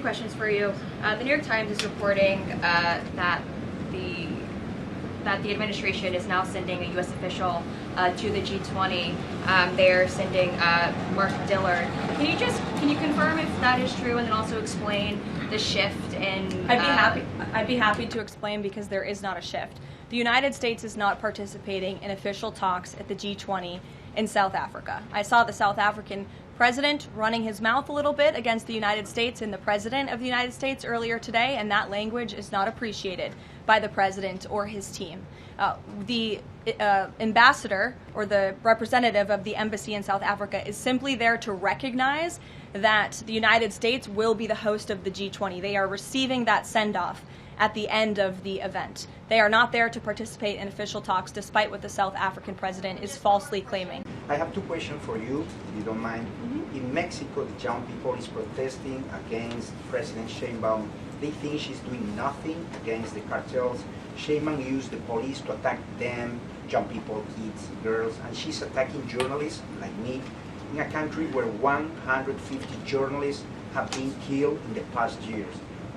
questions for you. The New York Times is reporting that the administration is now sending a U.S. official to the G20. They're sending Mark Dillard. Can you confirm if that is true, and then also explain the shift in? I'd be happy to explain, because there is not a shift. The United States is not participating in official talks at the G20 in South Africa. I saw the South African president running his mouth a little bit against the United States and the president of the United States earlier today, and that language is not appreciated by the president or his team. The ambassador, or the representative of the embassy in South Africa, is simply there to recognize that the United States will be the host of the G20. They are receiving that send-off at the end of the event. They are not there to participate in official talks, despite what the South African president is falsely claiming. I have two questions for you, if you don't mind. In Mexico, the young people is protesting against President Sheinbaum. They think she's doing nothing against the cartels. Sheinbaum used the police to attack them, young people, kids, girls, and she's attacking journalists like me in a country where 150 journalists have been killed in the past years.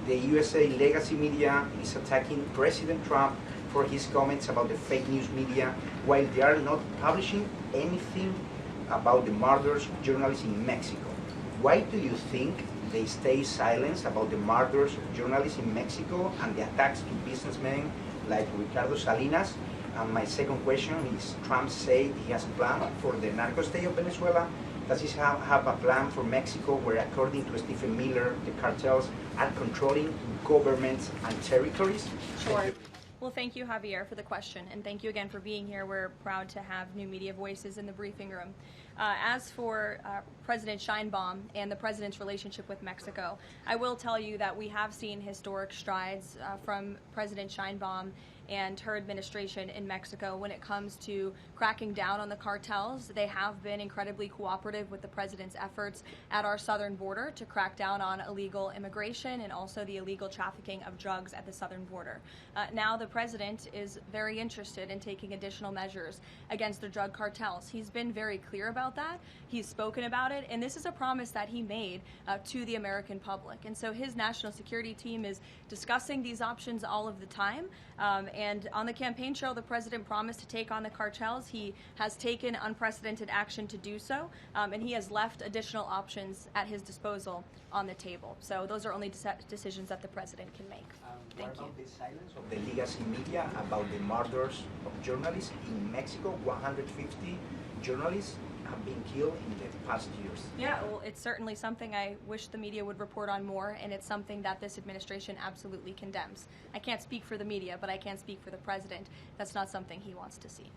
The USA legacy media is attacking President Trump for his comments about the fake news media, while they are not publishing anything about the murders of journalists in Mexico. Why do you think they stay silent about the murders of journalists in Mexico and the attacks to businessmen like Ricardo Salinas? And my second question is, Trump said he has a plan for the narco state of Venezuela. Does he have a plan for Mexico, where, according to Stephen Miller, the cartels are controlling governments and territories? Sure. Well, thank you, Javier, for the question, and thank you again for being here. We're proud to have new media voices in the briefing room. As for President Sheinbaum and the president's relationship with Mexico, I will tell you that we have seen historic strides from President Sheinbaum and her administration in Mexico when it comes to cracking down on the cartels. They have been incredibly cooperative with the president's efforts at our southern border to crack down on illegal immigration and also the illegal trafficking of drugs at the southern border. Now the president is very interested in taking additional measures against the drug cartels. He's been very clear about that. He's spoken about it, and this is a promise that he made to the American public. And so his national security team is discussing these options all of the time. And on the campaign trail, the president promised to take on the cartels. He has taken unprecedented action to do so, and he has left additional options at his disposal on the table. So those are only decisions that the president can make. Thank you. What about the silence of the legacy media about the murders of journalists in Mexico? 150 journalists have been killed in the past years. Yeah, well, it's certainly something I wish the media would report on more, and it's something that this administration absolutely condemns. I can't speak for the media, but I can speak for the president. That's not something he wants to see.